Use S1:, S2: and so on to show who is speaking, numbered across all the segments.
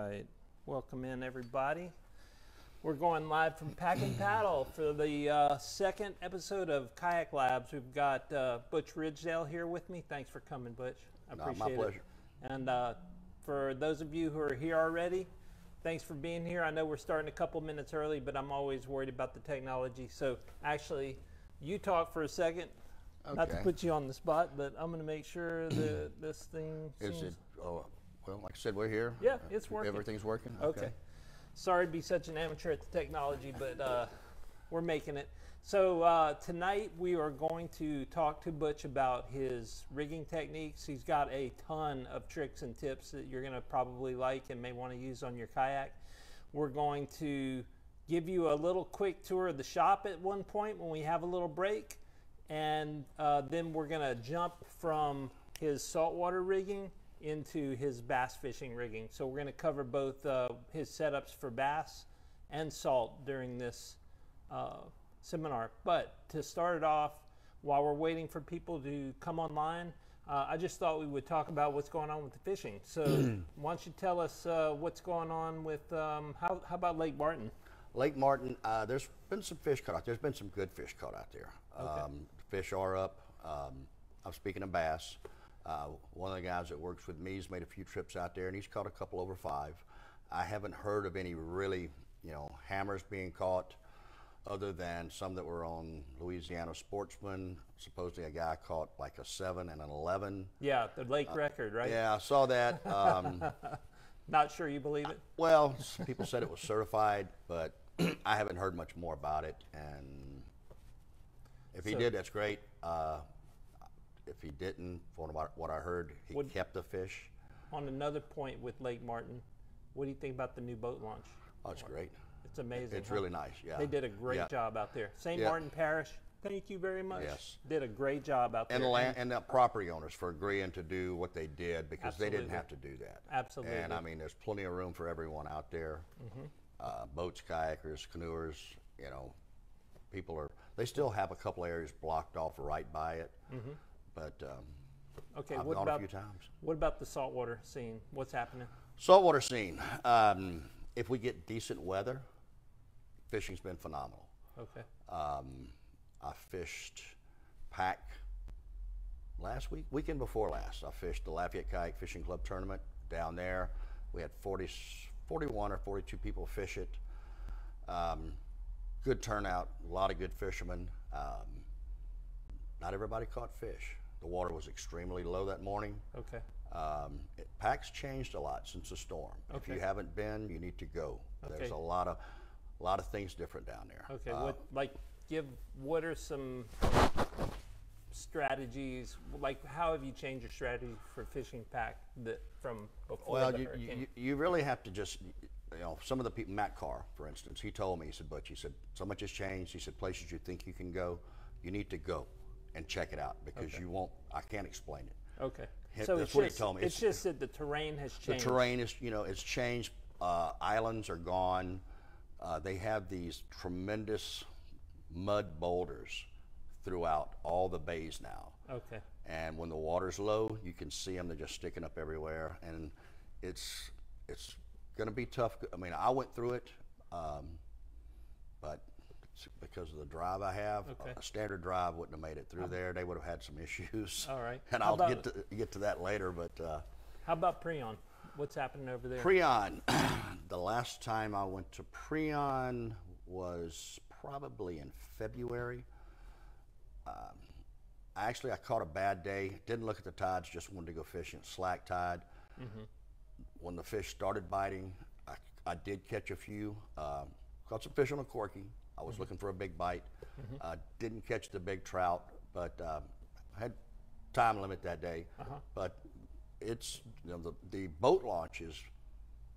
S1: right, welcome in everybody. We're going live from Pack and Paddle for the second episode of Kayak Labs. We've got Butch Ridgedell here with me. Thanks for coming, Butch. I appreciate it.
S2: My pleasure.
S1: And for those of you who are here already, thanks for being here. I know we're starting a couple minutes early, but I'm always worried about the technology. So actually, you talk for a second. Okay. Not to put you on the spot, but I'm going to make sure that this thing
S2: Is it? Oh, well, like I said, we're here.
S1: Yeah, it's working.
S2: Everything's working?
S1: Okay. Sorry to be such an amateur at the technology, but we're making it. So tonight we are going to talk to Butch about his rigging techniques. He's got a ton of tricks and tips that you're going to probably like and may want to use on your kayak. We're going to give you a little quick tour of the shop at one point when we have a little break. And then we're going to jump from his saltwater rigging into his bass fishing rigging. So we're going to cover both his setups for bass and salt during this seminar. But to start it off, while we're waiting for people to come online, I just thought we would talk about what's going on with the fishing. So why don't you tell us what's going on with, how about Lake Martin?
S2: Lake Martin, there's been some fish caught out. There's been some good fish caught out there. Okay. Fish are up. I'm speaking of bass. One of the guys that works with me has made a few trips out there, and he's caught a couple over 5. I haven't heard of any really, hammers being caught, other than some that were on Louisiana Sportsman. Supposedly a guy caught like a 7 and an 11.
S1: Yeah, the lake record, right?
S2: Yeah, I saw that.
S1: Not sure you believe it?
S2: Well, some people said it was certified, but I haven't heard much more about it. And if he did, that's great. If he didn't, from what I heard, he kept the fish. On
S1: another point with Lake Martin, what do you think about the new boat launch?
S2: Oh, it's great.
S1: It's amazing.
S2: It's really nice, yeah.
S1: They did a great job out there. St. Martin Parish, thank you very much.
S2: Yes.
S1: Did a great job out there.
S2: And the property owners for agreeing to do what they did, because they didn't have to do that.
S1: Absolutely.
S2: And I mean, there's plenty of room for everyone out there. Boats, kayakers, canoers, people they still have a couple areas blocked off right by it. But
S1: okay,
S2: I've gone a few times.
S1: What about the saltwater scene? What's happening?
S2: Saltwater scene. If we get decent weather, fishing's been phenomenal.
S1: Okay.
S2: I fished Pack weekend before last. I fished the Lafayette Kayak Fishing Club tournament down there. We had 41 or 42 people fish it. Good turnout, a lot of good fishermen. Not everybody caught fish. The water was extremely low that morning. Okay. Pack's changed a lot since the storm. Okay. If you haven't been, you need to go. Okay. There's a lot of things different down there.
S1: Okay. What are some strategies? Like, how have you changed your strategy for fishing Pack from before the hurricane?
S2: You really have to just, some of the people, Matt Carr, for instance, he told me, he said, Butch, he said, so much has changed. He said, places you think you can go, you need to go and check it out, because you won't, I can't explain it.
S1: Okay.
S2: So that's what he told me.
S1: It's just that the terrain has changed.
S2: The terrain is, it's changed. Islands are gone. They have these tremendous mud boulders throughout all the bays now. Okay. And when the water's low, you can see them. They're just sticking up everywhere, and it's going to be tough. I mean, I went through it, but because of the drive I have, a standard drive wouldn't have made it through there. They would have had some issues.
S1: All right.
S2: And I'll get to that later. But
S1: how about Prion? What's happening over there?
S2: Prion. The last time I went to Prion was probably in February. I caught a bad day. Didn't look at the tides. Just wanted to go fishing. Slack tide. When the fish started biting, I did catch a few. Caught some fish on a corky. I was looking for a big bite. Didn't catch the big trout, but I had time limit that day. But it's the boat launch is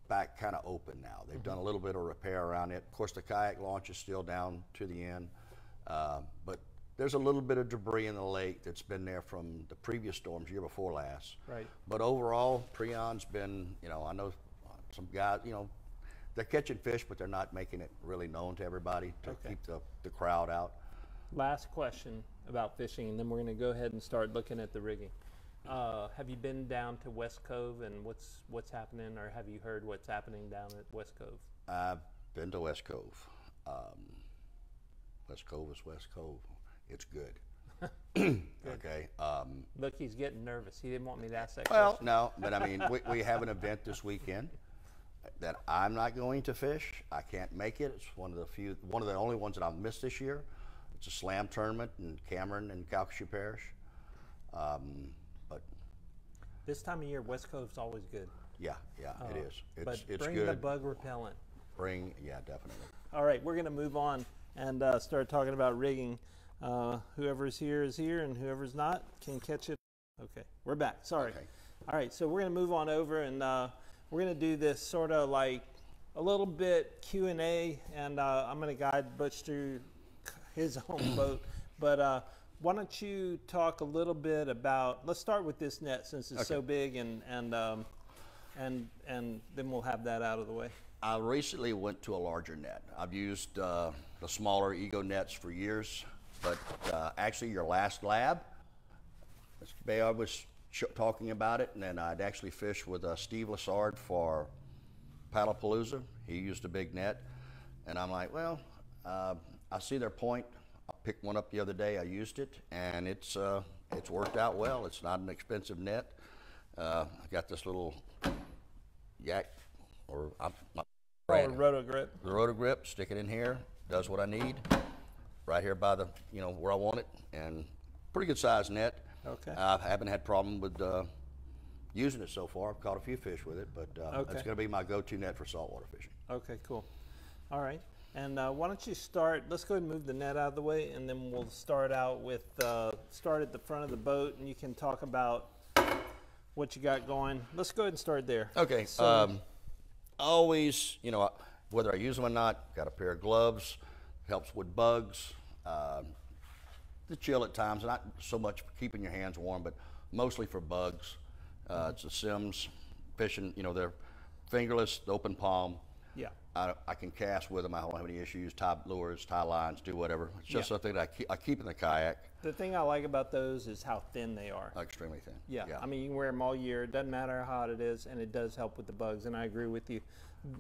S2: back kind of open now. They've done a little bit of repair around it. Of course, the kayak launch is still down to the end, but there's a little bit of debris in the lake that's been there from the previous storms, year before last. Right. But overall, Prion's been, I know some guys, they're catching fish, but they're not making it really known to everybody to keep the crowd out.
S1: Last question about fishing, and then we're going to go ahead and start looking at the rigging. Have you been down to West Cove and what's happening, or have you heard what's happening down at West Cove?
S2: I've been to West Cove. West Cove is West Cove. It's good. Okay.
S1: Look, he's getting nervous. He didn't want me to ask that
S2: Well,
S1: question.
S2: no, but I mean, we have an event this weekend that I'm not going to fish. I can't make it. It's one of the only ones that I've missed this year. It's a slam tournament in Cameron and Kayak Cushion Parish. But
S1: This time of year, West Cove's always good.
S2: yeah, it is.
S1: But
S2: It's
S1: bring
S2: good.
S1: the bug repellent.
S2: Yeah, definitely.
S1: All right, we're going to move on and start talking about rigging. Whoever's here is here, and whoever's not can catch it. Okay, we're back. Sorry.
S2: Okay.
S1: All right, so we're going to move on over, and we're going to do this sort of like a little bit Q&A, and I'm going to guide Butch through his own boat. But why don't you talk a little bit about? Let's start with this net since it's so big, and then we'll have that out of the way.
S2: I recently went to a larger net. I've used the smaller Ego nets for years, but actually your last lab, Mr. Bayard was talking about it, and then I'd actually fished with Steve Lassard for Paddlepalooza. He used a big net, and I'm like, well, I see their point. I picked one up the other day. I used it, and it's worked out well. It's not an expensive net. I got this little yak, or
S1: Roto grip.
S2: the rotor grip, stick it in here, does what I need, right here by the, where I want it, and pretty good size net.
S1: Okay.
S2: I haven't had problem with using it so far. I've caught a few fish with it, but
S1: Okay.
S2: it's going to be my go-to net for saltwater fishing.
S1: Okay, cool. All right. And why don't you start, let's go ahead and move the net out of the way, and then we'll start out with, start at the front of the boat, and you can talk about what you got going. Let's go ahead and start there.
S2: Okay.
S1: So,
S2: Always, whether I use them or not, got a pair of gloves, helps with bugs. The chill at times, not so much for keeping your hands warm, but mostly for bugs. It's a Sims fishing, they're fingerless, open palm.
S1: yeah.
S2: I can cast with them. I don't have any issues. Tie lures, tie lines, do whatever. It's just something that I keep in the kayak.
S1: The thing I like about those is how thin they are.
S2: Extremely thin.
S1: Yeah. I mean, you can wear them all year. It doesn't matter how hot it is, and it does help with the bugs. And I agree with you.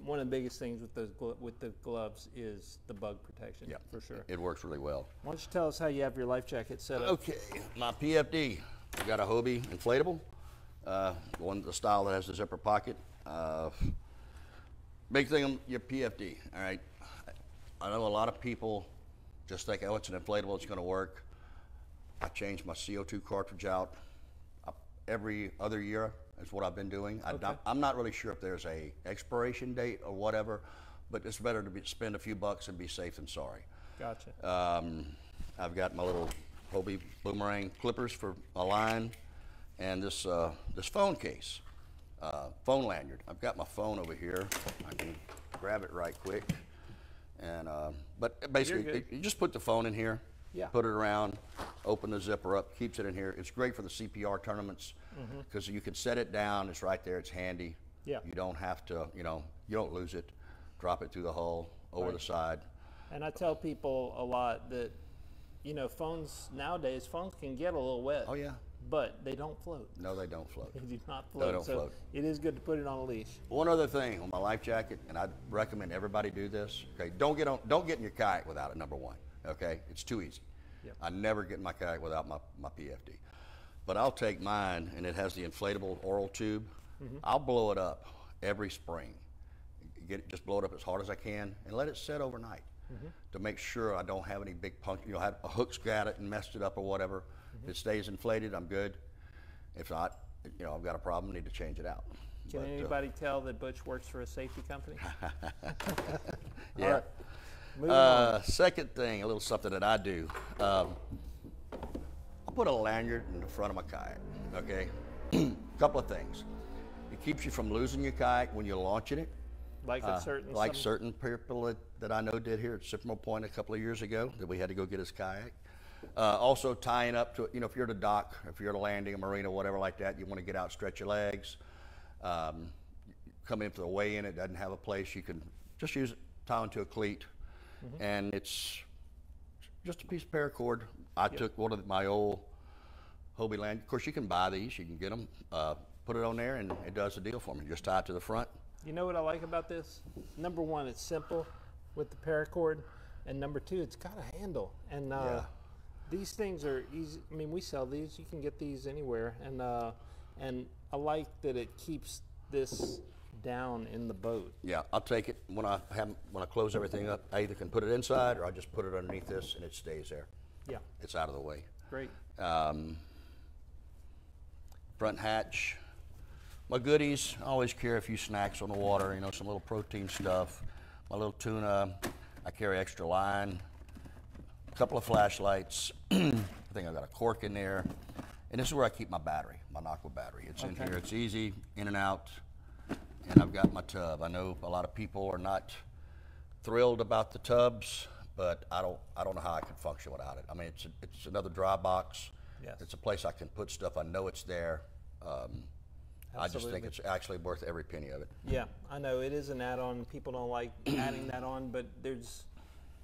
S1: One of the biggest things with the gloves is the bug protection.
S2: Yeah,
S1: for sure.
S2: It works really well.
S1: Why don't you tell us how you have your life jacket set up?
S2: Okay, my PFD. I got a Hobie inflatable, the style that has the zipper pocket. Big thing on your PFD. All right, I know a lot of people just think, oh, it's an inflatable, it's going to work. I change my CO2 cartridge out every other year. Is what I've been doing. I'm not really sure if there's a expiration date or whatever, but it's better to spend a few bucks and be safe than sorry.
S1: Gotcha.
S2: I've got my little Hobie boomerang clippers for a line, and this phone case, phone lanyard. I've got my phone over here. I can grab it right quick, and but basically you just put the phone in here.
S1: Yeah.
S2: Put it around, open the zipper up, keeps it in here. It's great for the CPR tournaments because you can set it down. It's right there. It's handy.
S1: Yeah.
S2: You don't have to, you don't lose it. Drop it through the hull, over the side.
S1: And I tell people a lot that, phones can get a little wet.
S2: Oh, yeah.
S1: But they don't float.
S2: No, they don't float.
S1: They do not float.
S2: They don't float.
S1: It is good to put it on a leash.
S2: One other thing on my life jacket, and I'd recommend everybody do this. Okay, don't get in your kayak without it. Number one. Okay, it's too easy.
S1: Yep.
S2: I never get in my kayak without my PFD. But I'll take mine, and it has the inflatable oral tube. I'll blow it up every spring. Just blow it up as hard as I can, and let it set overnight to make sure I don't have any big puncture. Had a hook's got it and messed it up or whatever. If it stays inflated, I'm good. If not, I've got a problem. Need to change it out.
S1: Can anybody tell that Butch works for a safety company?
S2: Yeah.
S1: All right. Moving on.
S2: Second thing, a little something that I do. I'll put a lanyard in the front of my kayak. Okay. Couple of things. It keeps you from losing your kayak when you're launching it.
S1: Like
S2: certain people that I know did here at Sycamore Point a couple of years ago that we had to go get his kayak. Also tying up to, if you're at a dock, if you're at a landing, a marina, whatever like that, you want to get out, stretch your legs. Come in for the weigh-in, it doesn't have a place. You can just use it, tie onto a cleat, and it's just a piece of paracord. I took one of my old Hobie Land. Of course, you can buy these. You can get them, put it on there, and it does the deal for me. Just tie it to the front.
S1: You know what I like about this? Number one, it's simple with the paracord, and number two, it's got a handle. And these things are easy. I mean, we sell these. You can get these anywhere, and I like that it keeps this down in the boat.
S2: Yeah, I'll take it when I close everything up. I either can put it inside or I just put it underneath this, and it stays there.
S1: Yeah,
S2: it's out of the way.
S1: Great.
S2: Front hatch. My goodies, I always carry a few snacks on the water, you know, some little protein stuff, my little tuna. I carry extra line, a couple of flashlights. I think I got a cork in there. And this is where I keep my battery, my Aqua battery. It's in here, it's easy, in and out. And I've got my tub. I know a lot of people are not thrilled about the tubs, but I don't know how I can function without it. I mean, it's another dry box.
S1: Yes.
S2: It's a place I can put stuff. I know it's there. I just think it's actually worth every penny of it.
S1: Yeah, I know it is an add-on. People don't like adding that on, but there's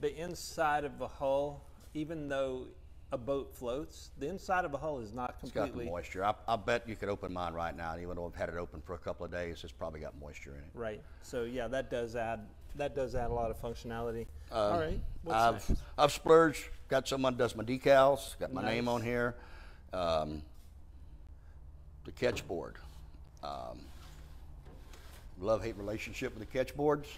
S1: the inside of the hull. Even though a boat floats, the inside of a hull is not completely.
S2: It's got the moisture. I bet you could open mine right now, and even though I've had it open for a couple of days, it's probably got moisture in it.
S1: Right. So yeah, that does add a lot of functionality. All right.
S2: I've splurged. Got someone that does my decals. Got my name on here. The catch board. Love-hate relationship with the catch boards.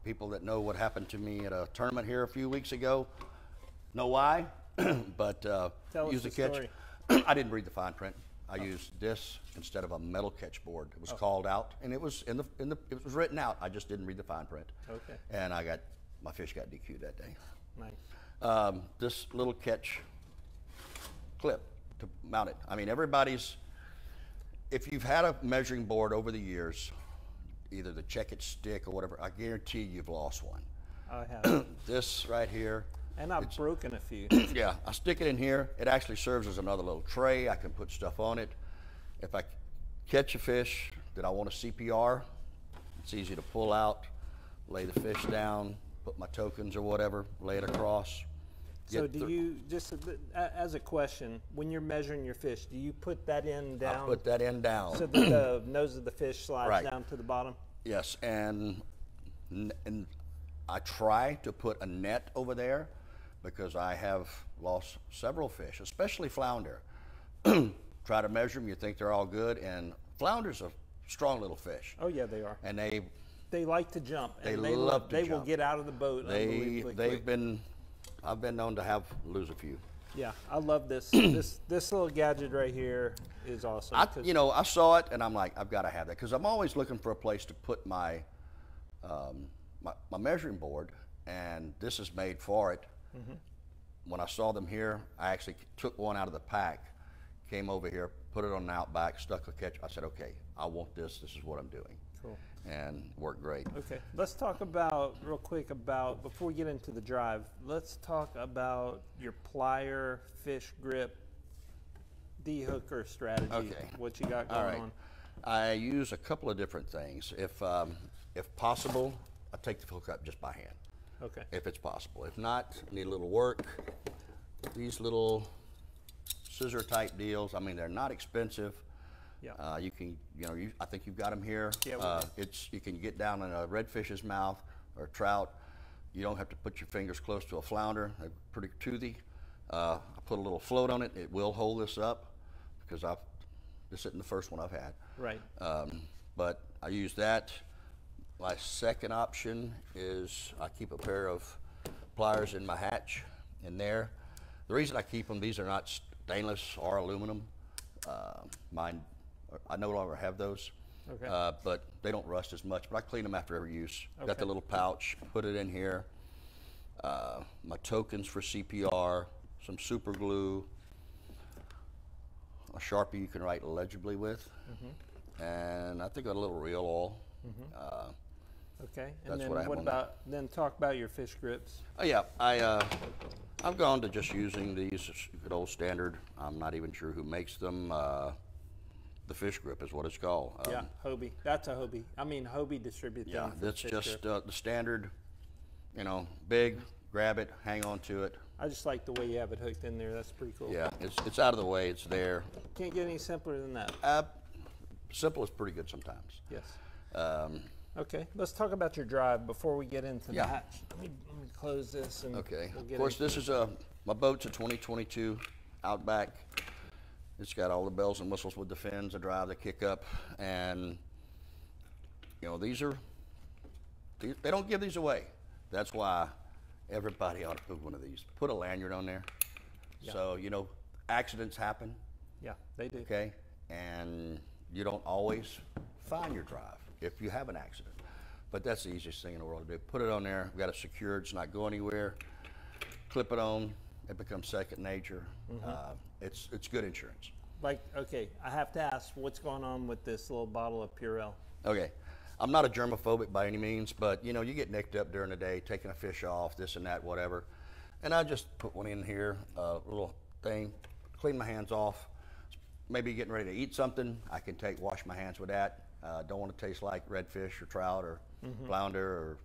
S2: People that know what happened to me at a tournament here a few weeks ago know why. But use the catch.
S1: Story.
S2: I didn't read the fine print. I used this instead of a metal catch board. It was called out, and it was it was written out. I just didn't read the fine print. Okay. And my fish got DQ'd that day.
S1: Nice.
S2: This little catch clip to mount it. I mean, if you've had a measuring board over the years, either the check it stick or whatever, I guarantee you've lost one.
S1: I have.
S2: This right here.
S1: And I've broken a few.
S2: Yeah, I stick it in here. It actually serves as another little tray. I can put stuff on it. If I catch a fish that I want to CPR, it's easy to pull out, lay the fish down, put my tokens or whatever, lay it across.
S1: So do you, just as a question, when you're measuring your fish, do you put that end down?
S2: I put that end down.
S1: So that the nose of the fish slides down to the bottom?
S2: Yes, and I try to put a net over there because I have lost several fish, especially flounder. Try to measure them, you think they're all good, and flounder's a strong little fish.
S1: Oh yeah, they are.
S2: And
S1: they like to jump.
S2: They love to jump.
S1: They will get out of the boat unbelievably quick.
S2: I've been known to lose a few.
S1: Yeah, I love this. this little gadget right here is awesome.
S2: I saw it and I'm like, I've got to have that because I'm always looking for a place to put my my measuring board, and this is made for it. Mm-hmm. When I saw them here, I actually took one out of the pack, came over here, put it on an Outback, stuck a catch. I said, okay, I want this. This is what I'm doing.
S1: Cool.
S2: And worked great.
S1: Okay, let's talk real quick before we get into the drive, let's talk about your plier, fish grip, de-hooker strategy.
S2: Okay.
S1: What you got going on?
S2: I use a couple of different things. If possible, I take the hook up just by hand.
S1: Okay.
S2: If it's possible. If not, need a little work. These little scissor type deals, I mean, they're not expensive. Yeah. You can, I think you've got them here. Yeah. You can get down in a redfish's mouth or a trout. You don't have to put your fingers close to a flounder. They're pretty toothy. I put a little float on it. It will hold this up because this isn't the first one I've had.
S1: Right.
S2: But I use that. My second option is I keep a pair of pliers in my hatch in there. The reason I keep them, these are not stainless or aluminum. Mine, I no longer have those, okay. But they don't rust as much, but I clean them after every use. Okay. Got the little pouch, put it in here. My tokens for CPR, some super glue, a Sharpie you can write legibly with, mm-hmm. and I think a little reel oil. Mm-hmm.
S1: Okay, and then then talk about your fish grips.
S2: Oh yeah, I've gone to just using these good old standard. I'm not even sure who makes them. The fish grip is what it's called.
S1: Yeah, Hobie. That's a Hobie. I mean, Hobie distributes.
S2: Yeah, that's just the standard. Big, grab it, hang on to it,
S1: I just like the way you have it hooked in there. That's pretty cool.
S2: Yeah, it's out of the way. It's there.
S1: Can't get any simpler than that.
S2: Simple is pretty good sometimes.
S1: Yes. Okay, let's talk about your drive before we get into that. Let me close this. And
S2: okay.
S1: We'll
S2: of course, this is my boat's a 2022 Outback. It's got all the bells and whistles with the fins, the drive, the kick up, and you know they don't give these away. That's why everybody ought to put one of these. Put a lanyard on there, so you know accidents happen.
S1: Yeah, they do.
S2: Okay, and you don't always find your drive if you have an accident, but that's the easiest thing in the world to do. Put it on there. We've got it secured. It's not going anywhere. Clip it on. It becomes second nature. It's good insurance.
S1: Like, okay, I have to ask, what's going on with this little bottle of Purell?
S2: Okay, I'm not a germophobic by any means, but you know, you get nicked up during the day, taking a fish off, this and that, whatever. And I just put one in here, a little thing, clean my hands off. Maybe getting ready to eat something, I can wash my hands with that. Don't want to taste like redfish or trout or flounder or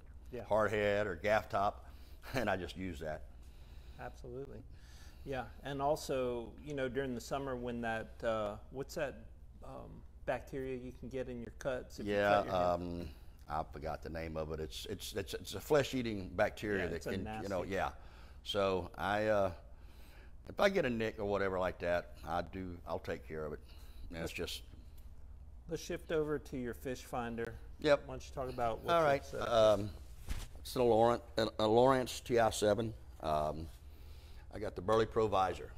S2: hardhead or gaff top, and I just use that.
S1: Absolutely. Yeah, and also, you know, during the summer when that, what's that bacteria you can get in your cuts? If you cut your hand?
S2: I forgot the name of it. It's a flesh-eating bacteria that can, you know, So if I get a nick or whatever like that, I'll take care of it. And it's just.
S1: Let's shift over to your fish finder.
S2: Yep.
S1: Why don't you talk about
S2: All right. It's a Lawrence TI7. I got the Burley Pro Visor.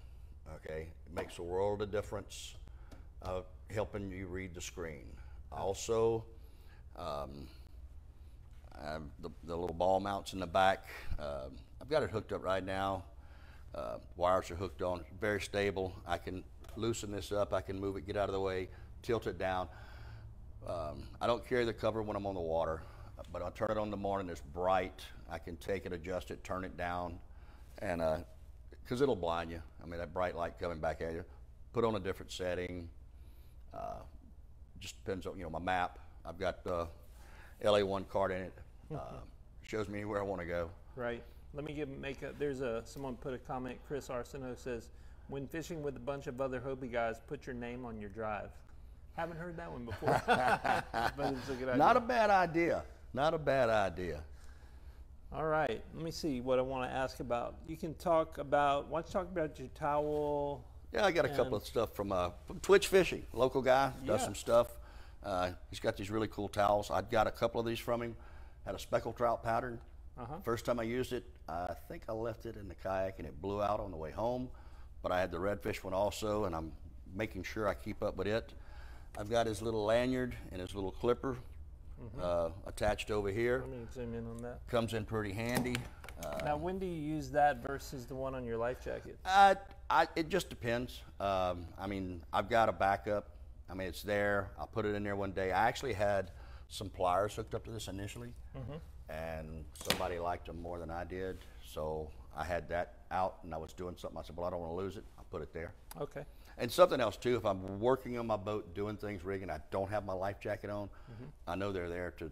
S2: Okay, it makes a world of difference helping you read the screen. Also, I have the little ball mounts in the back. I've got it hooked up right now. Wires are hooked on, very stable. I can loosen this up. I can move it, get out of the way, tilt it down. I don't carry the cover when I'm on the water, but I turn it on in the morning. It's bright. I can take it, adjust it, turn it down, and because it'll blind you. I mean, that bright light coming back at you. Put on a different setting. Just depends on, you know, my map. I've got the LA1 card in it. Shows me anywhere I want to go.
S1: Right. Let me someone put a comment. Chris Arsenault says, when fishing with a bunch of other Hobie guys, put your name on your drive. Haven't heard that one before. But it's a good idea.
S2: Not a bad idea. Not a bad idea.
S1: All right, let me see what I want to ask about. You can talk about, why don't you talk about your towel?
S2: Yeah, I got a couple of stuff from Twitch Fishing, local guy, does some stuff. He's got these really cool towels. I got a couple of these from him. Had a speckled trout pattern. First time I used it, I think I left it in the kayak and it blew out on the way home. But I had the redfish one also, and I'm making sure I keep up with it. I've got his little lanyard and his little clipper attached over here.
S1: Let me zoom in on that.
S2: Comes in pretty handy.
S1: Now, when do you use that versus the one on your life jacket?
S2: It just depends. I mean, I've got a backup. I mean, it's there. I'll put it in there one day. I actually had some pliers hooked up to this initially, and somebody liked them more than I did. So I had that out, and I was doing something. I said, well, I don't want to lose it. I'll put it there.
S1: Okay.
S2: And something else, too, if I'm working on my boat, doing things, rigging, I don't have my life jacket on, I know they're there to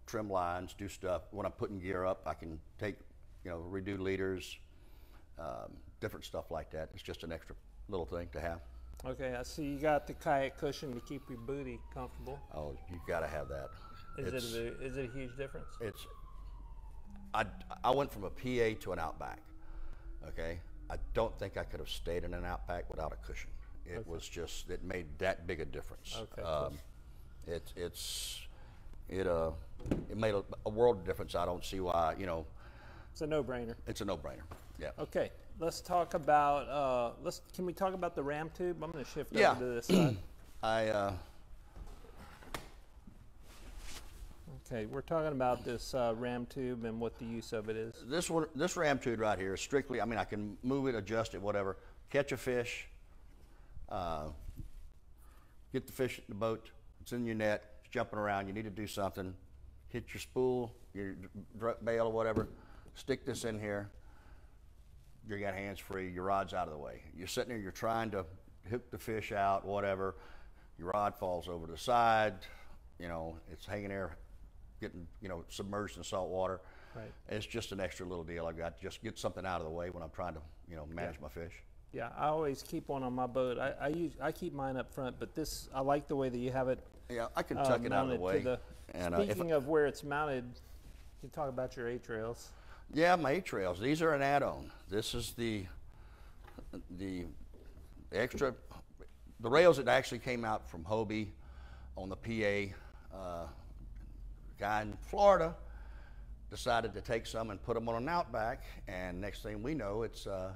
S2: trim lines, do stuff. When I'm putting gear up, I can take, you know, redo leaders, different stuff like that. It's just an extra little thing to have.
S1: Okay, I see you got the kayak cushion to keep your booty comfortable.
S2: Oh, you've got to have that.
S1: Is it a huge difference?
S2: I went from a PA to an Outback, okay? I don't think I could have stayed in an Outback without a cushion. It was just, it made that big a difference.
S1: Okay.
S2: It made a world of difference. I don't see why, you know.
S1: It's a no-brainer.
S2: It's a no-brainer, yeah.
S1: Okay, let's talk about, can we talk about the ram tube? I'm going to shift over to this side. Okay, we're talking about this ram tube and what the use of it is.
S2: This ram tube right here is strictly, I mean, I can move it, adjust it, whatever. Catch a fish, get the fish in the boat, it's in your net, it's jumping around, you need to do something, hit your spool, your bail or whatever, stick this in here, you got hands free, your rod's out of the way. You're sitting there, you're trying to hook the fish out, whatever, your rod falls over to the side, you know, it's hanging there getting, you know, submerged in salt water.
S1: Right.
S2: It's just an extra little deal I've got. Just get something out of the way when I'm trying to, you know, manage my fish.
S1: Yeah, I always keep one on my boat. I keep mine up front, but this, I like the way that you have it.
S2: Yeah, I can tuck it out of the way.
S1: Speaking of where it's mounted, you talk about your A-trails.
S2: Yeah, my A-trails. These are an add-on. This is the extra, the rails that actually came out from Hobie on the PA. Guy in Florida decided to take some and put them on an Outback, and next thing we know, it's an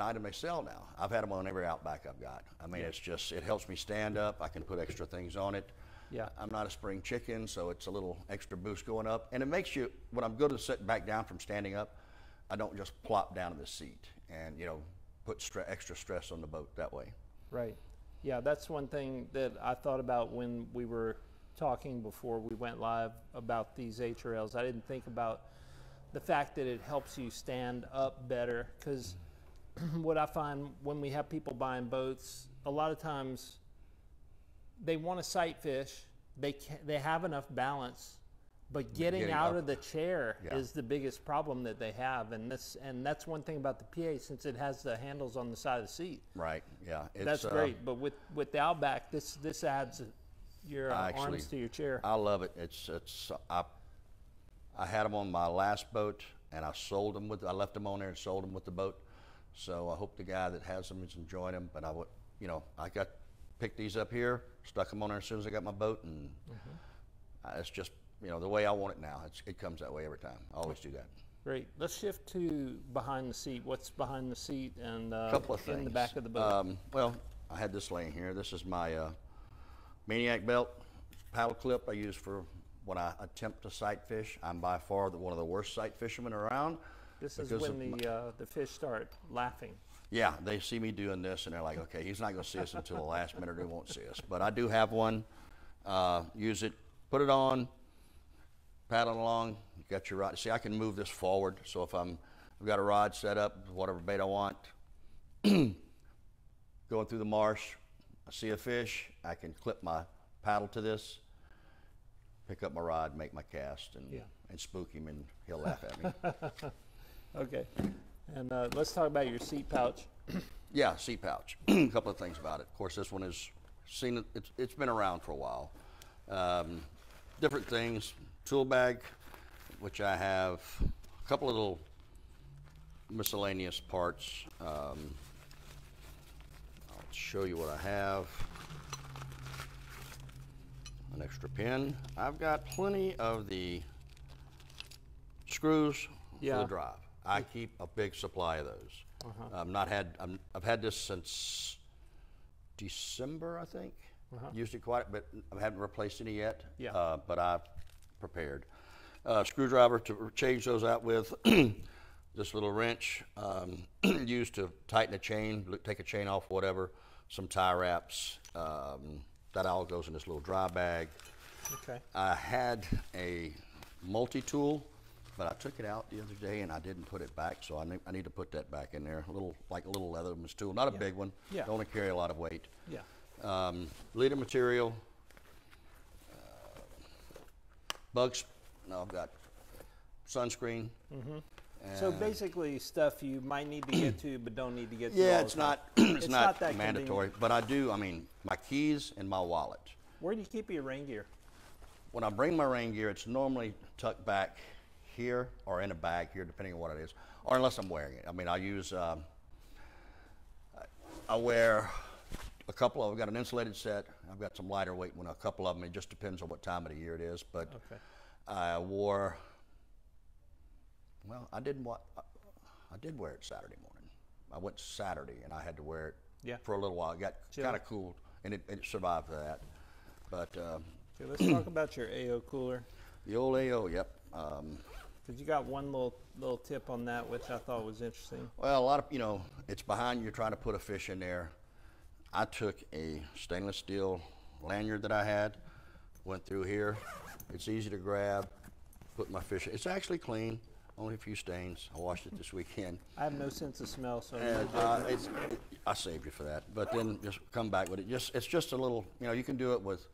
S2: item they sell now. I've had them on every Outback I've got. I mean, it's just, it helps me stand up. I can put extra things on it.
S1: Yeah.
S2: I'm not a spring chicken, so it's a little extra boost going up. And it makes you, when I'm good at sitting back down from standing up, I don't just plop down in the seat and, you know, put extra stress on the boat that way.
S1: Right. Yeah, that's one thing that I thought about when we were talking before we went live about these A-trails. I didn't think about the fact that it helps you stand up better, because what I find when we have people buying boats, a lot of times they want to sight fish, they have enough balance, but getting out of the chair is the biggest problem that they have, and that's one thing about the PA, since it has the handles on the side of the seat.
S2: Right. Yeah.
S1: That's great. But with the Outback, this adds your arms to your chair.
S2: I love it. I had them on my last boat, and I sold them I left them on there and sold them with the boat. So I hope the guy that has them is enjoying them. But I picked these up here, stuck them on there as soon as I got my boat, and it's just, you know, the way I want it now. It comes that way every time. I always do that.
S1: Great. Let's shift to behind the seat. What's behind the seat and
S2: couple of things
S1: in the back of the boat?
S2: Well, I had this laying here. This is my Maniac belt paddle clip I use for when I attempt to sight fish. I'm by far one of the worst sight fishermen around.
S1: This is when the fish start laughing.
S2: Yeah, they see me doing this and they're like, okay, he's not going to see us until the last minute, or he won't see us. But I do have one. Use it, put it on, paddle along. You got your rod. See, I can move this forward. So if I've got a rod set up, whatever bait I want, going through the marsh, I see a fish, I can clip my paddle to this, pick up my rod, make my cast, and spook him, and he'll laugh at me.
S1: Okay. And let's talk about your seat pouch.
S2: Yeah, seat pouch. A couple of things about it. Of course, this one is it's been around for a while. Different things. Tool bag, which I have a couple of little miscellaneous parts. I'll show you what I have. An extra pin. I've got plenty of the screws for the drive. I keep a big supply of those. I've had this since December, I think. Used it quite, but I haven't replaced any yet. But I've prepared. Screwdriver to change those out with. This little wrench used to tighten a chain, take a chain off, whatever. Some tie wraps. That all goes in this little dry bag.
S1: Okay.
S2: I had a multi-tool, but I took it out the other day and I didn't put it back, so I need to put that back in there. A little Leatherman's tool, not a big one. Don't want to carry a lot of weight. Leader material. Bugs. No, I've got sunscreen.
S1: So basically, stuff you might need to get to, but don't need to get to.
S2: Yeah, it's not
S1: that
S2: mandatory, but I do. I mean, my keys and my wallet.
S1: Where do you keep your rain gear?
S2: When I bring my rain gear, it's normally tucked back here or in a bag here, depending on what it is, or unless I'm wearing it. I mean, I use. I wear a couple of. I've got an insulated set. I've got some lighter weight one. A couple of them. It just depends on what time of the year it is. But I wore. Well, I did wear it Saturday morning. I went Saturday and I had to wear it for a little while. It got kind of cooled, and it survived for that. But
S1: okay, let's talk about your AO cooler.
S2: The old AO, yep.
S1: Because you got one little tip on that, which I thought was interesting.
S2: Well, a lot of it's behind you trying to put a fish in there. I took a stainless steel lanyard that I had, went through here. It's easy to grab, put my fish. It's actually clean. Only a few stains. I washed it this weekend.
S1: I have no sense of smell, so
S2: I saved you for that. But then just come back with it. It's just a little. You can do it with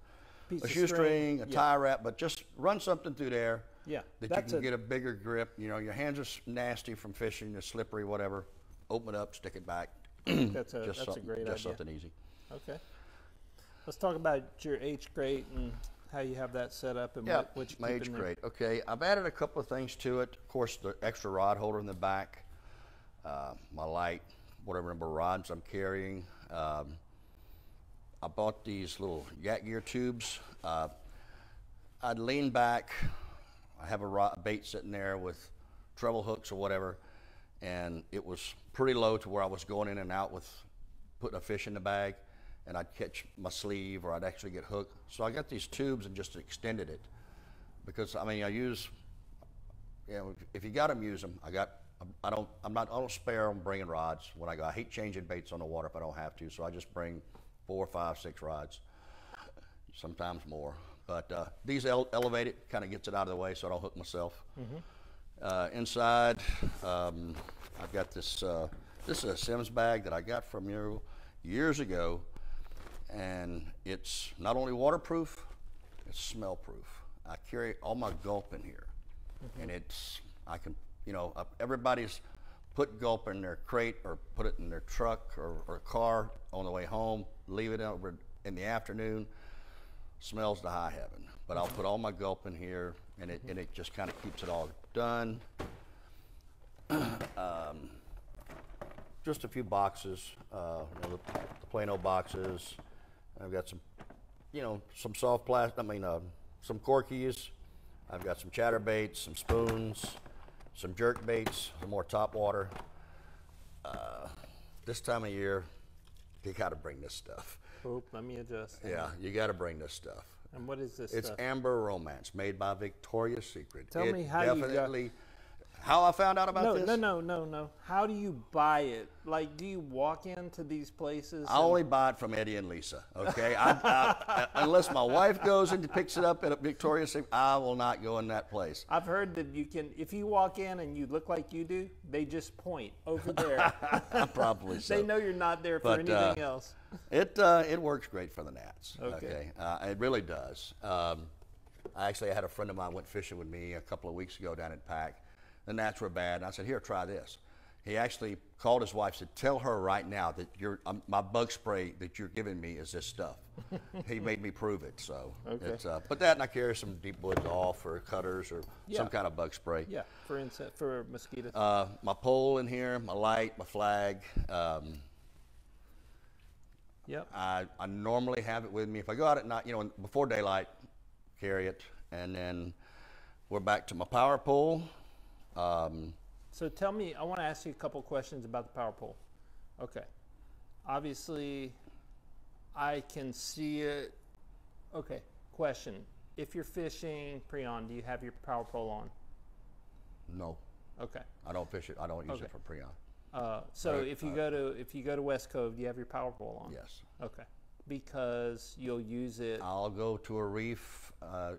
S1: piece
S2: a
S1: of
S2: shoestring, a
S1: yeah.
S2: tie wrap, but just run something through there.
S1: Yeah,
S2: that you can get a bigger grip. You know, your hands are nasty from fishing, they're slippery, whatever. Open it up, stick it back.
S1: That's a great idea.
S2: Just something easy.
S1: Okay. Let's talk about your H grate and how you have that set up and what you
S2: my
S1: keep
S2: H
S1: in there.
S2: grate. Okay, I've added a couple of things to it. Of course, the extra rod holder in the back, my light, whatever number of rods I'm carrying. I bought these little yak gear tubes. I'd lean back. I have a bait sitting there with treble hooks or whatever, and it was pretty low to where I was going in and out with putting a fish in the bag, and I'd catch my sleeve or I'd actually get hooked. So I got these tubes and just extended it, because I mean I use, you know, if you got them, use them. I don't spare them bringing rods when I go. I hate changing baits on the water if I don't have to, so I just bring 4, 5, 6 rods, sometimes more. But these elevated kind of gets it out of the way so I don't hook myself. Inside, I've got this. This is a Sims bag that I got from you years ago, and it's not only waterproof, it's smell proof. I carry all my gulp in here, and I can, you know, everybody's put gulp in their crate or put it in their truck or car on the way home, leave it over in the afternoon. Smells to high heaven. But I'll put all my gulp in here, and it just kind of keeps it all done. Just a few boxes, you know, the plain old boxes. I've got some, you know, some soft plastic. I mean, some corkies. I've got some chatterbaits, some spoons, some jerk baits, some more top water. This time of year, you got to bring this stuff.
S1: Oh, let me adjust.
S2: Yeah, you got to bring this stuff.
S1: And what is this
S2: It's
S1: stuff?
S2: Amber Romance, made by Victoria's Secret.
S1: Tell me how you got...
S2: How I found out about this?
S1: No. How do you buy it? Like, do you walk into these places?
S2: I only buy it from Eddie and Lisa, okay? Unless my wife goes and picks it up at Victoria's Secret, I will not go in that place.
S1: I've heard that you can, if you walk in and you look like you do, they just point over there.
S2: Probably so.
S1: They know you're not there for anything else.
S2: It works great for the gnats,
S1: Okay.
S2: It really does. I had a friend of mine went fishing with me a couple of weeks ago down at Pack. The gnats were bad, and I said, here, try this. He actually called his wife, said, tell her right now that my bug spray that you're giving me is this stuff. He made me prove it, so.
S1: Okay.
S2: It's, but that, and I carry some deep woods off or cutters or some kind of bug spray.
S1: Yeah, for mosquitoes.
S2: My pole in here, my light, my flag.
S1: Yep.
S2: I normally have it with me. If I go out at night, you know, before daylight, carry it. And then we're back to my power pole.
S1: So tell me, I want to ask you a couple questions about the power pole. Okay. Obviously, I can see it. Okay, question. If you're fishing pre-on, do you have your power pole on?
S2: No.
S1: Okay.
S2: I don't fish it. I don't use it for pre-on.
S1: So if you go to West Cove, do you have your power pole on?
S2: Yes.
S1: Okay. Because you'll use it.
S2: I'll go to a reef,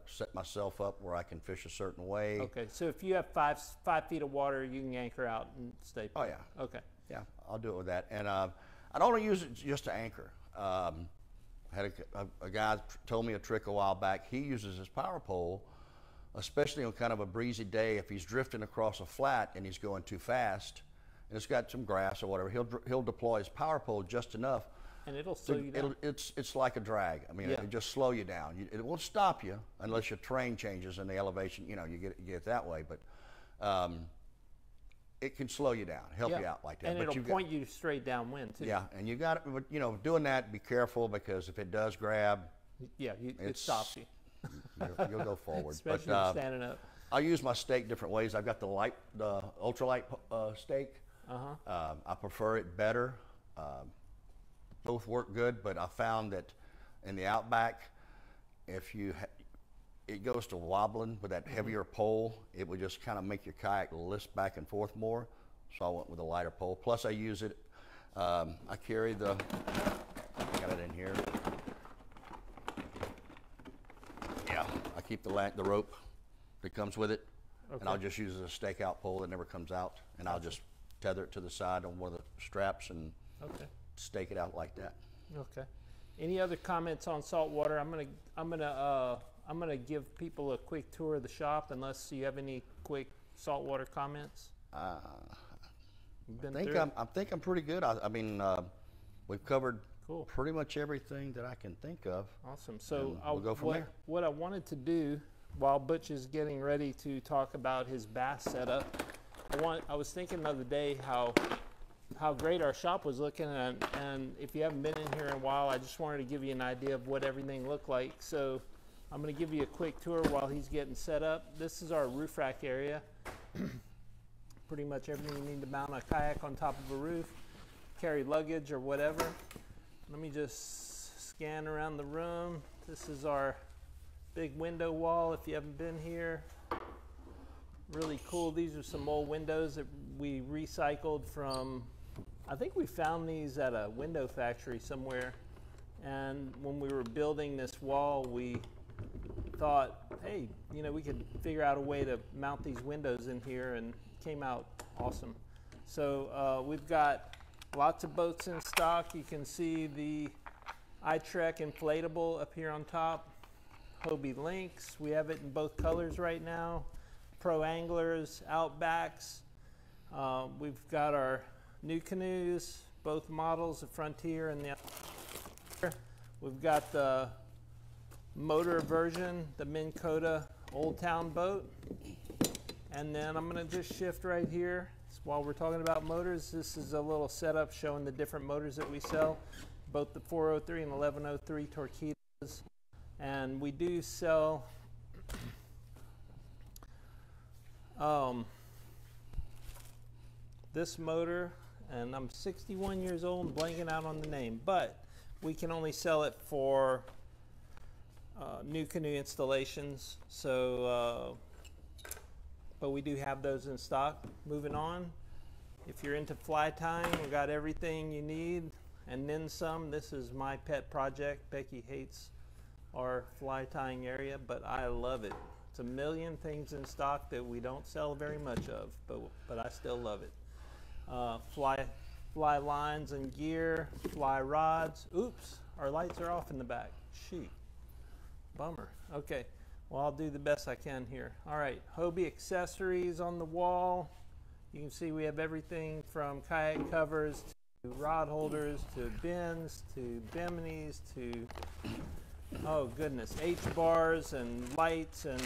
S2: set myself up where I can fish a certain way.
S1: Okay. So if you have 5 feet of water, you can anchor out and stay.
S2: Oh yeah.
S1: Okay.
S2: Yeah, I'll do it with that. And I don't use it just to anchor. I had a guy told me a trick a while back. He uses his power pole, especially on kind of a breezy day, if he's drifting across a flat and he's going too fast, and it's got some grass or whatever. He'll deploy his power pole just enough.
S1: And it'll slow you down.
S2: It's like a drag. I mean, it'll just slow you down. It won't stop you unless your terrain changes and the elevation. You know, you get it that way, but it can slow you down, help you out like that.
S1: And
S2: but
S1: it'll point you straight downwind too.
S2: Yeah, and you got to, you know, doing that. Be careful, because if it does grab,
S1: it stops you.
S2: You'll go forward.
S1: Especially if standing up.
S2: I use my stake different ways. I've got the ultralight stake. I prefer it better. Both work good, but I found that in the Outback, if it goes to wobbling with that heavier pole, it would just kind of make your kayak list back and forth more. So I went with a lighter pole. Plus I use it, I carry I got it in here. Yeah, I keep the rope that comes with it, and I'll just use it as a stakeout pole that never comes out, and I'll just tether it to the side on one of the straps and stake it out like that.
S1: Okay. Any other comments on saltwater? I'm gonna give people a quick tour of the shop, unless you have any quick saltwater comments.
S2: I think I'm pretty good. I mean, we've covered pretty much everything that I can think of.
S1: Awesome. So
S2: we'll go from there.
S1: What I wanted to do while Butch is getting ready to talk about his bass setup, I was thinking the other day how great our shop was looking, and if you haven't been in here in a while, I just wanted to give you an idea of what everything looked like. So I'm going to give you a quick tour while he's getting set up. This is our roof rack area. Pretty much everything you need to mount a kayak on top of a roof, carry luggage or whatever. Let me just scan around the room. This is our big window wall if you haven't been here. Really cool. These are some old windows that we recycled from, I think we found these at a window factory somewhere. And when we were building this wall, we thought, hey, you know, we could figure out a way to mount these windows in here, and came out awesome. So we've got lots of boats in stock. You can see the iTrek inflatable up here on top. Hobie Lynx, we have it in both colors right now. Pro Anglers, Outbacks. We've got our new canoes, both models, the Frontier and the. We've got the motor version, the Minn Kota Old Town boat. And then I'm going to just shift right here. While we're talking about motors, this is a little setup showing the different motors that we sell, both the 403 and 1103 Torqeedos. And we do sell this motor, and I'm 61 years old and blanking out on the name, but we can only sell it for new canoe installations. So but we do have those in stock. Moving on, if you're into fly tying, we got everything you need and then some. This is my pet project. Becky hates our fly tying area, but I love it. It's a million things in stock that we don't sell very much of, but I still love it. Fly lines and gear, fly rods. Oops, our lights are off in the back. Shoot, bummer. Okay. Well, I'll do the best I can here. All right, Hobie accessories on the wall. You can see we have everything from kayak covers to rod holders to bins to biminis to, oh goodness, H-bars and lights. And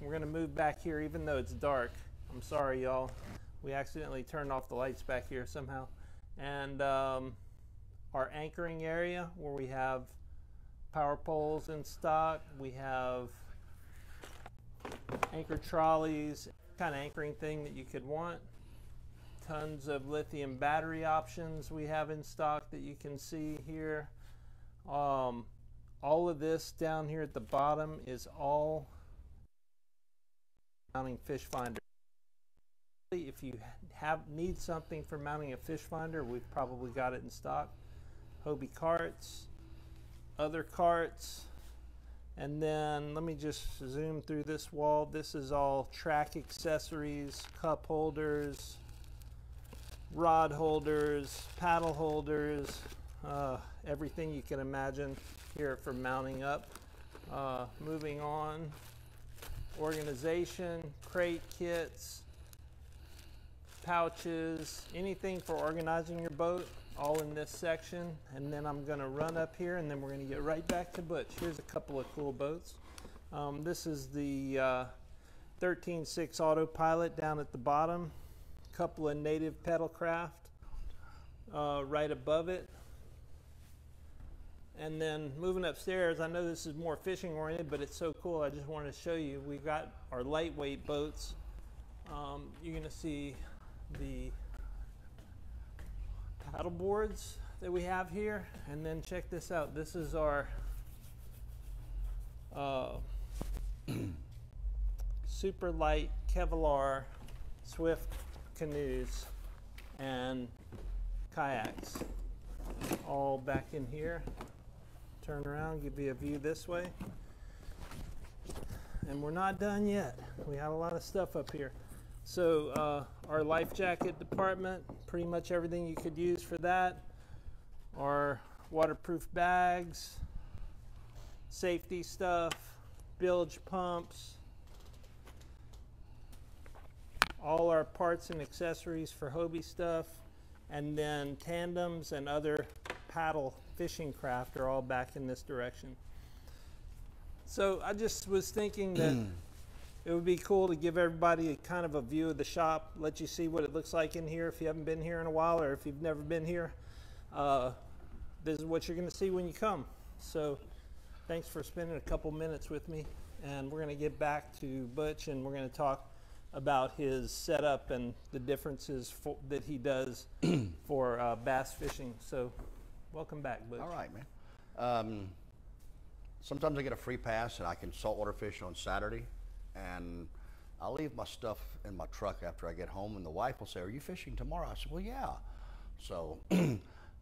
S1: we're gonna move back here even though it's dark. I'm sorry, y'all. We accidentally turned off the lights back here somehow. And our anchoring area where we have power poles in stock. We have anchor trolleys, kind of anchoring thing that you could want. Tons of lithium battery options we have in stock that you can see here. All of this down here at the bottom is all mounting fish finder. If you need something for mounting a fish finder, we've probably got it in stock. Hobie carts, other carts. And then let me just zoom through this wall. This is all track accessories, cup holders, rod holders, paddle holders, everything you can imagine here for mounting up. Moving on, organization, crate kits, pouches, anything for organizing your boat, all in this section. And then I'm going to run up here, and then we're going to get right back to Butch. Here's a couple of cool boats. This is the 13.6 Autopilot down at the bottom. A couple of native pedal craft right above it. And then moving upstairs, I know this is more fishing oriented, but it's so cool. I just wanted to show you. We've got our lightweight boats. You're going to see the paddle boards that we have here, and then check this out. This is our super light Kevlar Swift canoes and kayaks, all back in here. Turn around, give you a view this way. And we're not done yet. We have a lot of stuff up here. So our life jacket department, pretty much everything you could use for that. Our waterproof bags, safety stuff, bilge pumps, all our parts and accessories for Hobie stuff, and then tandems and other paddle fishing craft are all back in this direction. So I just was thinking that it would be cool to give everybody a kind of a view of the shop, let you see what it looks like in here if you haven't been here in a while, or if you've never been here. This is what you're going to see when you come. So thanks for spending a couple minutes with me, and we're going to get back to Butch, and we're going to talk about his setup and the differences that he does for bass fishing. So welcome back, Butch.
S2: All right, man. Sometimes I get a free pass and I can saltwater fish on Saturday, and I'll leave my stuff in my truck after I get home, and the wife will say, "Are you fishing tomorrow?" I said, "Well, yeah." So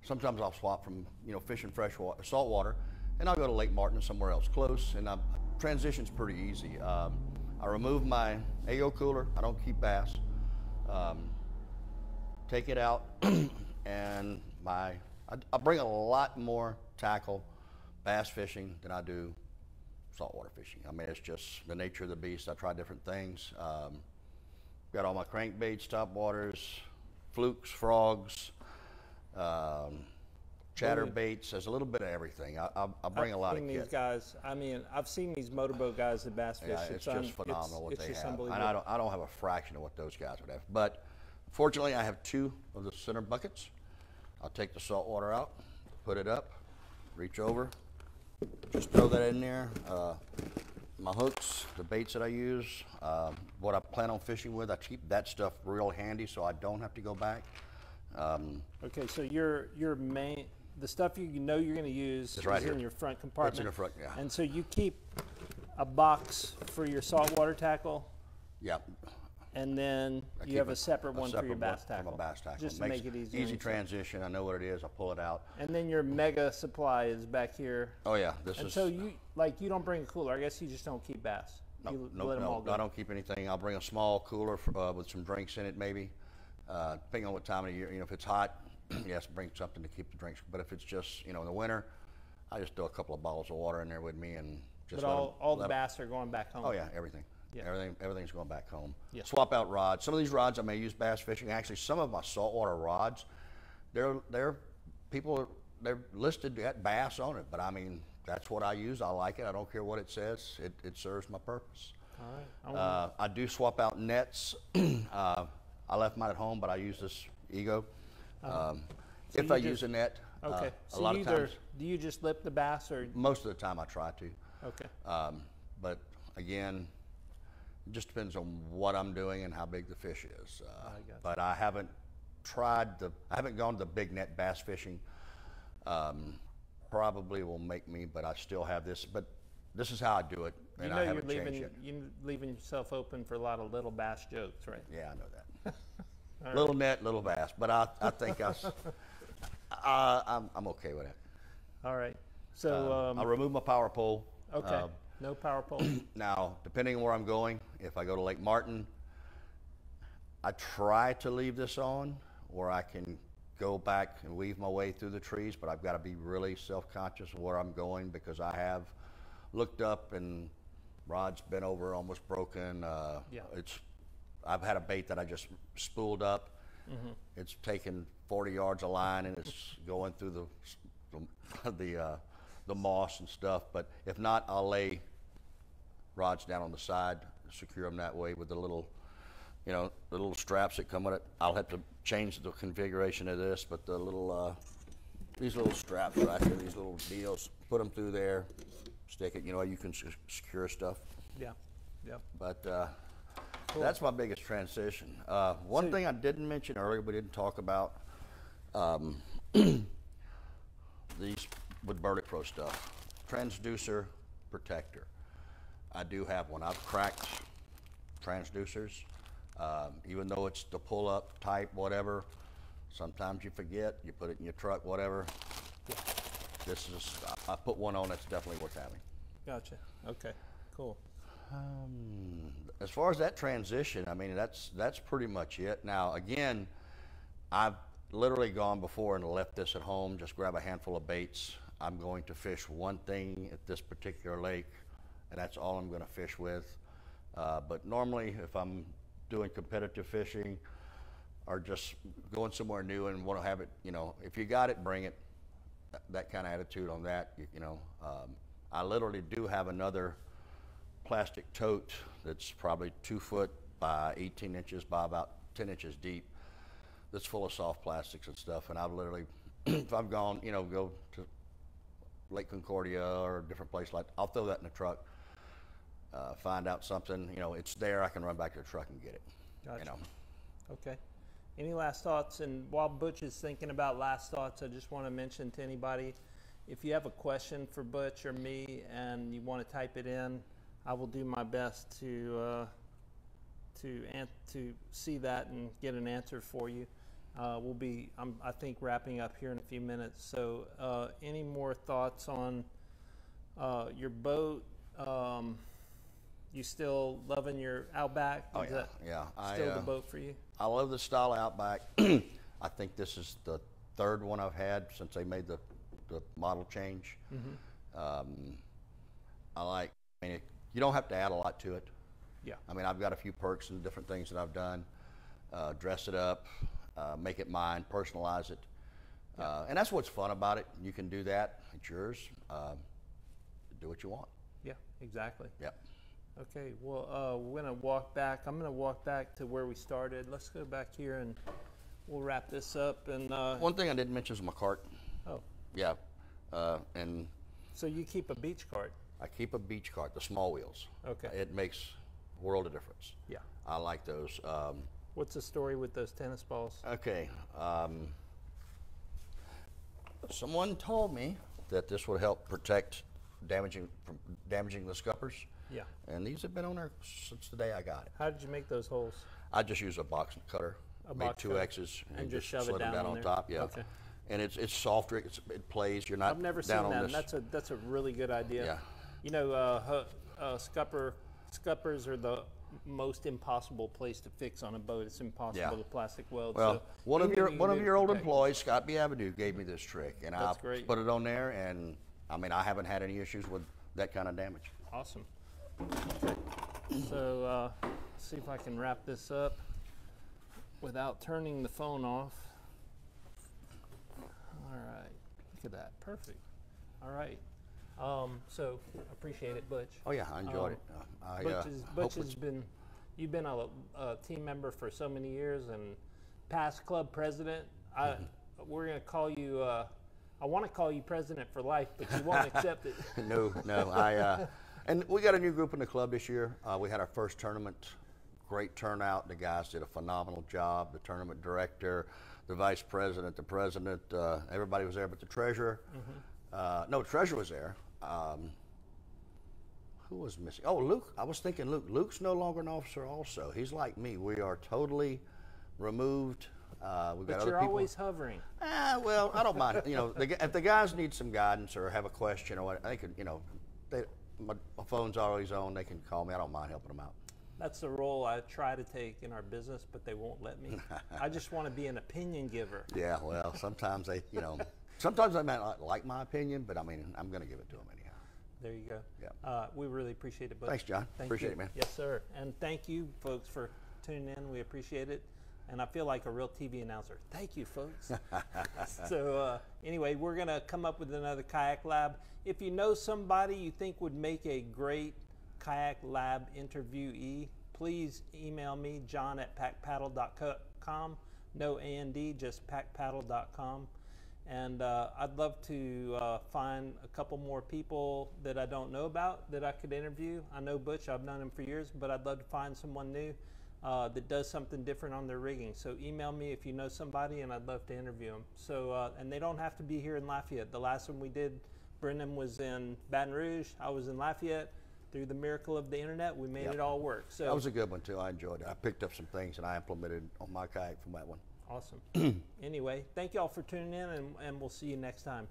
S2: sometimes I'll swap from, fishing freshwater, saltwater, and I'll go to Lake Martin or somewhere else close, and transition's pretty easy. I remove my AO cooler. I don't keep bass. Take it out, and I bring a lot more tackle bass fishing than I do saltwater fishing. I mean, it's just the nature of the beast. I try different things. Got all my crankbaits, topwaters, flukes, frogs, chatterbaits. There's a little bit of everything. I bring a lot of kit.
S1: These guys, I mean, I've seen these motorboat guys that bass fish.
S2: Yeah, it's just phenomenal what they have.
S1: Unbelievable.
S2: And I don't have a fraction of what those guys would have. But fortunately, I have 2 of the center buckets. I'll take the salt water out, put it up, reach over, just throw that in there. My hooks, the baits that I use, what I plan on fishing with, I keep that stuff real handy so I don't have to go back.
S1: Okay, so your main, the stuff you know you're going to use is
S2: right here
S1: in your front compartment.
S2: It's in the front, yeah.
S1: And so you keep a box for your saltwater tackle.
S2: Yeah.
S1: And then you have a separate one for your bass tackle.
S2: For my bass tackle.
S1: Just to make it easier.
S2: Easy transition. I know what it is. I pull it out.
S1: And then your mega supply is back here.
S2: Oh yeah,
S1: So you don't bring a cooler. I guess you just don't keep bass.
S2: No, I don't keep anything. I'll bring a small cooler with some drinks in it, maybe. Depending on what time of the year. If it's hot, yes, bring something to keep the drinks. But if it's just in the winter, I just throw a couple of bottles of water in there with me and just.
S1: But all the bass are going back home.
S2: Oh yeah, everything.
S1: Yeah.
S2: Everything's going back home.
S1: Yeah.
S2: Swap out rods. Some of these rods I may use bass fishing. Actually, some of my saltwater rods, they're listed at bass on it. But I mean, that's what I use. I like it. I don't care what it says. It serves my purpose.
S1: All right.
S2: I do swap out nets. I left mine at home, but I use this Ego. If I use a net.
S1: Okay.
S2: A lot of times.
S1: Do you just lip the bass or?
S2: Most of the time I try to.
S1: Okay.
S2: But again, it just depends on what I'm doing and how big the fish is. But I haven't gone to the big net bass fishing. Probably will make me, but I still have this. But this is how I do it, and I haven't changed it.
S1: You're leaving yourself open for a lot of little bass jokes, right?
S2: Yeah, I know that. Little net, little bass. But I think I'm okay with it.
S1: All right. So
S2: I remove my power pole.
S1: Okay. No power pole.
S2: Now, depending on where I'm going, if I go to Lake Martin, I try to leave this on, or I can go back and weave my way through the trees, but I've got to be really self-conscious of where I'm going, because I have looked up and rod's been over, almost broken. I've had a bait that I just spooled up. Mm-hmm. It's taken 40 yards of line and it's going through the moss and stuff. But if not, I'll lay rods down on the side, secure them that way with the little, the little straps that come with it. I'll have to change the configuration of this, but the little, these little straps right here, these little deals, put them through there, stick it. You can secure stuff.
S1: Yeah, yeah.
S2: But cool. That's my biggest transition. One thing I didn't mention earlier, we didn't talk about, these with Burley Pro stuff, transducer protector. I do have one. I've cracked transducers, even though it's the pull-up type, whatever. Sometimes you forget, you put it in your truck, whatever. Yeah. I put one on that's definitely worth having.
S1: Gotcha. Okay. Cool.
S2: As far as that transition, I mean, that's pretty much it. Now, again, I've literally gone before and left this at home, just grab a handful of baits. I'm going to fish one thing at this particular lake, and that's all I'm going to fish with. But normally, if I'm doing competitive fishing or just going somewhere new and want to have it, you know, if you got it, bring it. That kind of attitude on that, you know. I literally do have another plastic tote that's probably 2 foot by 18 inches by about 10 inches deep, that's full of soft plastics and stuff. And I've literally, if I've gone, you know, go to Lake Concordia or a different place, like, I'll throw that in the truck, find out something, you know, it's there, I can run back to the truck and get it.
S1: Gotcha.
S2: You know.
S1: Okay. Any last thoughts? And while Butch is thinking about last thoughts, I just want to mention to anybody, if you have a question for Butch or me and you want to type it in, I will do my best to see that and get an answer for you. We'll be, I think, wrapping up here in a few minutes. So any more thoughts on your boat? You still loving your Outback?
S2: Oh,
S1: Is
S2: yeah,
S1: that
S2: yeah.
S1: still the boat for you?
S2: I love the style of Outback. I think this is the third one I've had since they made the model change. I like, I mean, you don't have to add a lot to it.
S1: Yeah.
S2: I mean, I've got a few perks and different things that I've done. Dress it up, make it mine, personalize it. And that's what's fun about it. You can do that. It's yours. Do what you want.
S1: Yeah, exactly.
S2: Yep.
S1: Okay, well, we're going to walk back. I'm going to walk back to where we started. Let's go back here and we'll wrap this up. And
S2: one thing I didn't mention is my cart.
S1: Oh.
S2: Yeah. And
S1: so you keep a beach cart?
S2: I keep a beach cart, the small wheels.
S1: Okay.
S2: It makes a world of difference.
S1: Yeah.
S2: I like those.
S1: What's the story with those tennis balls?
S2: Okay. Someone told me that this would help protect damaging the scuppers.
S1: Yeah.
S2: And these have been on there since the day I got it.
S1: How did you make those holes?
S2: I just use a box cutter. Made two X's
S1: and just shove it
S2: them down on
S1: there?
S2: top. Yeah.
S1: Okay.
S2: And it's softer. It plays. You're not.
S1: I've never
S2: down
S1: seen
S2: on
S1: that.
S2: this.
S1: That's a really good idea.
S2: Yeah.
S1: You know, scuppers are the most impossible place to fix on a boat. It's impossible
S2: Yeah.
S1: to plastic weld.
S2: Well,
S1: so
S2: one of your old
S1: protect
S2: employees, Scott B. Avid, gave me this trick, and I
S1: great.
S2: put it on there, and I mean, I haven't had any issues with that kind of damage.
S1: Awesome. Okay. So let's see if I can wrap this up without turning the phone off. All right. Look at that. Perfect. All right. So appreciate it, Butch.
S2: Oh yeah, I enjoyed it.
S1: Butch has been, you've been a team member for so many years and past club president. We're gonna call you. I want to call you president for life, but you won't accept it.
S2: No. And we got a new group in the club this year. We had our first tournament. Great turnout. The guys did a phenomenal job. The tournament director, the vice president, the president, everybody was there but the treasurer. No, the treasurer was there. Who was missing? Oh, Luke. I was thinking Luke. Luke's no longer an officer also. He's like me. We are totally removed. We've got
S1: But
S2: other
S1: you're
S2: people.
S1: always hovering.
S2: Well, I don't mind. You know, if the guys need some guidance or have a question or what, they could, you know, my phone's always on. They can call me. I don't mind helping them out.
S1: That's the role I try to take in our business, but they won't let me. I just want to be an opinion giver.
S2: Yeah, well, sometimes they, you know, sometimes they might not like my opinion, but I mean, I'm going to give it to them anyhow.
S1: There you go.
S2: Yeah.
S1: We really appreciate it, Butch.
S2: Thanks, John. Appreciate it, man.
S1: Yes, sir. And thank you, folks, for tuning in. We appreciate it. And I feel like a real TV announcer. Thank you, folks. So anyway, we're going to come up with another Kayak Lab. If you know somebody you think would make a great Kayak Lab interviewee, please email me, john@packpaddle.com. No A&D, just packpaddle.com. And I'd love to find a couple more people that I don't know about that I could interview. I know Butch, I've known him for years, but I'd love to find someone new that does something different on their rigging. So email me if you know somebody, and I'd love to interview them. So, and they don't have to be here in Lafayette. The last one we did, Brendan was in Baton Rouge. I was in Lafayette. Through the miracle of the internet, we made it all work. So
S2: that was a good one too. I enjoyed it. I picked up some things and I implemented on my kayak from that one.
S1: Awesome. Anyway, thank you all for tuning in, and we'll see you next time.